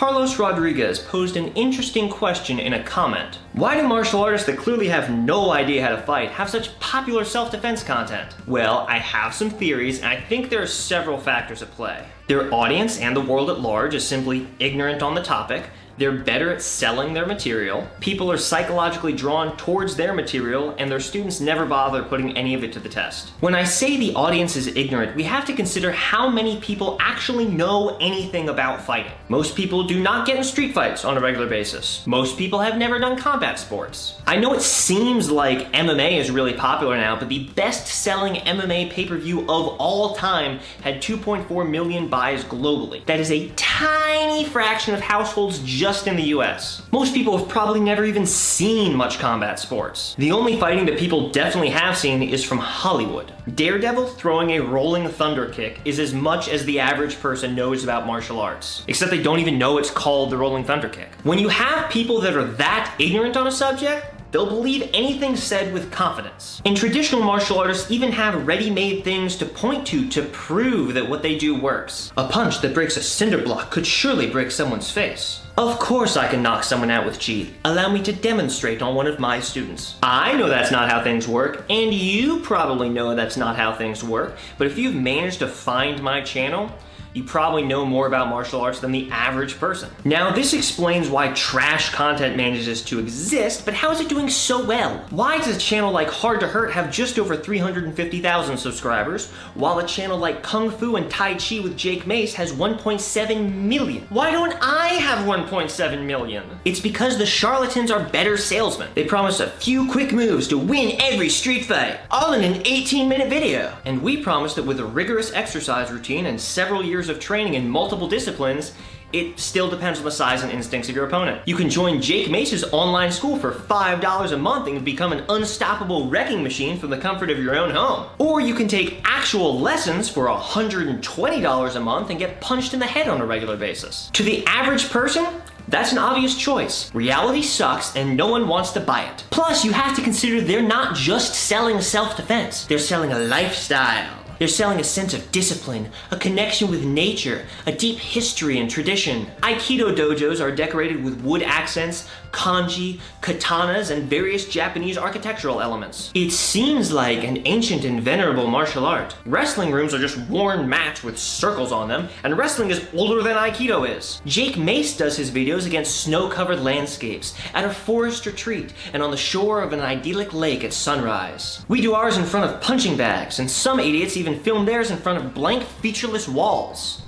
Carlos Rodriguez posed an interesting question in a comment. Why do martial artists that clearly have no idea how to fight have such popular self-defense content? Well, I have some theories, and I think there are several factors at play. Their audience and the world at large is simply ignorant on the topic. They're better at selling their material. People are psychologically drawn towards their material, and their students never bother putting any of it to the test. When I say the audience is ignorant, we have to consider how many people actually know anything about fighting. Most people do not get in street fights on a regular basis. Most people have never done combat sports. I know it seems like MMA is really popular now, but the best-selling MMA pay-per-view of all time had 2.4 million buys globally. That is a tiny fraction of households just in the US. Most people have probably never even seen much combat sports. The only fighting that people definitely have seen is from Hollywood. Daredevil throwing a rolling thunder kick is as much as the average person knows about martial arts, except they don't even know it's called the rolling thunder kick. When you have people that are that ignorant on a subject, they'll believe anything said with confidence. And traditional martial artists even have ready-made things to point to prove that what they do works. A punch that breaks a cinder block could surely break someone's face. Of course I can knock someone out with chi. Allow me to demonstrate on one of my students. I know that's not how things work, and you probably know that's not how things work, but if you've managed to find my channel, you probably know more about martial arts than the average person. Now, this explains why trash content manages to exist, but how is it doing so well? Why does a channel like Hard to Hurt have just over 350,000 subscribers, while a channel like Kung Fu and Tai Chi with Jake Mace has 1.7 million? Why don't I have 1.7 million? It's because the charlatans are better salesmen. They promise a few quick moves to win every street fight, all in an 18-minute video. And we promise that with a rigorous exercise routine and several years of training in multiple disciplines, it still depends on the size and instincts of your opponent. You can join Jake Mace's online school for $5 a month and become an unstoppable wrecking machine from the comfort of your own home. Or you can take actual lessons for $120 a month and get punched in the head on a regular basis. To the average person, that's an obvious choice. Reality sucks and no one wants to buy it. Plus, you have to consider they're not just selling self-defense, they're selling a lifestyle. They're selling a sense of discipline, a connection with nature, a deep history and tradition. Aikido dojos are decorated with wood accents, kanji, katanas, and various Japanese architectural elements. It seems like an ancient and venerable martial art. Wrestling rooms are just worn mats with circles on them, and wrestling is older than Aikido is. Jake Mace does his videos against snow-covered landscapes, at a forest retreat, and on the shore of an idyllic lake at sunrise. We do ours in front of punching bags, and some idiots even film theirs in front of blank, featureless walls.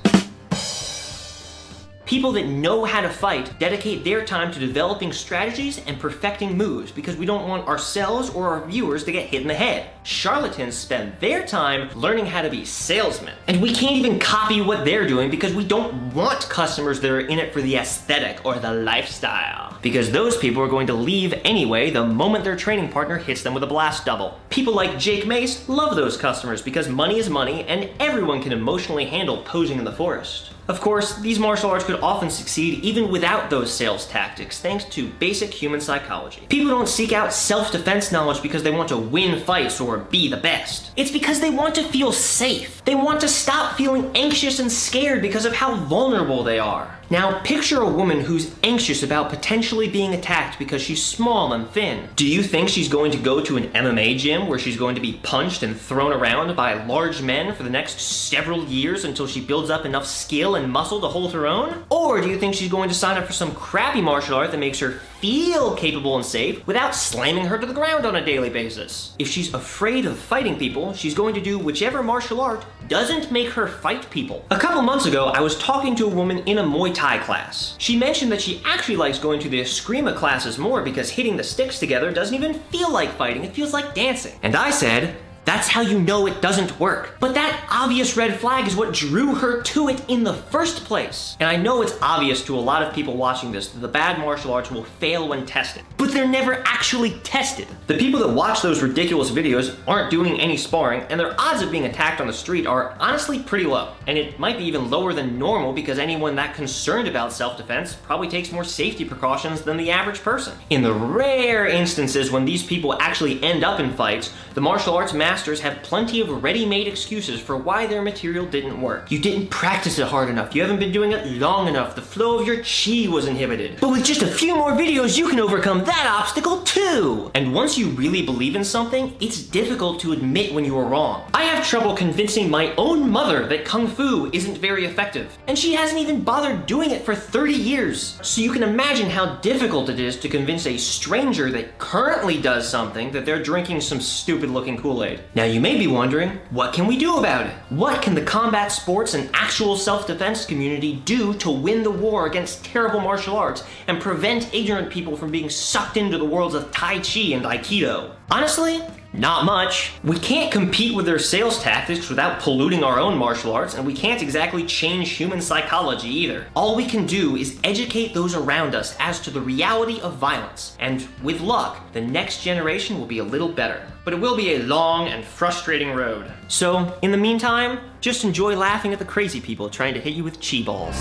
People that know how to fight dedicate their time to developing strategies and perfecting moves because we don't want ourselves or our viewers to get hit in the head. Charlatans spend their time learning how to be salesmen. And we can't even copy what they're doing because we don't want customers that are in it for the aesthetic or the lifestyle. Because those people are going to leave anyway the moment their training partner hits them with a blast double. People like Jake Mace love those customers because money is money and everyone can emotionally handle posing in the forest. Of course, these martial arts could often succeed even without those sales tactics, thanks to basic human psychology. People don't seek out self-defense knowledge because they want to win fights or be the best. It's because they want to feel safe. They want to stop feeling anxious and scared because of how vulnerable they are. Now, picture a woman who's anxious about potentially being attacked because she's small and thin. Do you think she's going to go to an MMA gym where she's going to be punched and thrown around by large men for the next several years until she builds up enough skill and muscle to hold her own? Or do you think she's going to sign up for some crappy martial art that makes her feel capable and safe without slamming her to the ground on a daily basis? If she's afraid of fighting people, she's going to do whichever martial art doesn't make her fight people. A couple months ago, I was talking to a woman in a Muay Thai class. She mentioned that she actually likes going to the Eskrima classes more because hitting the sticks together doesn't even feel like fighting, it feels like dancing. And I said, that's how you know it doesn't work. But that obvious red flag is what drew her to it in the first place. And I know it's obvious to a lot of people watching this that the bad martial arts will fail when tested. But they're never actually tested. The people that watch those ridiculous videos aren't doing any sparring, and their odds of being attacked on the street are honestly pretty low. And it might be even lower than normal because anyone that concerned about self-defense probably takes more safety precautions than the average person. In the rare instances when these people actually end up in fights, the martial arts master masters have plenty of ready-made excuses for why their material didn't work. You didn't practice it hard enough, you haven't been doing it long enough, the flow of your chi was inhibited. But with just a few more videos, you can overcome that obstacle too! And once you really believe in something, it's difficult to admit when you are wrong. I have trouble convincing my own mother that Kung Fu isn't very effective, and she hasn't even bothered doing it for 30 years. So you can imagine how difficult it is to convince a stranger that currently does something that they're drinking some stupid looking Kool-Aid. Now you may be wondering, what can we do about it? What can the combat sports and actual self-defense community do to win the war against terrible martial arts and prevent ignorant people from being sucked into the worlds of Tai Chi and Aikido? Honestly, not much. We can't compete with their sales tactics without polluting our own martial arts, and we can't exactly change human psychology either. All we can do is educate those around us as to the reality of violence, and with luck, the next generation will be a little better. But it will be a long and frustrating road. So, in the meantime, just enjoy laughing at the crazy people trying to hit you with chi balls.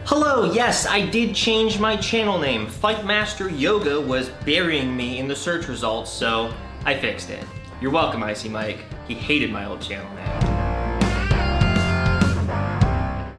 Hello, yes, I did change my channel name. Fightmaster Yoga was burying me in the search results, so I fixed it. You're welcome, Icy Mike. He hated my old channel name.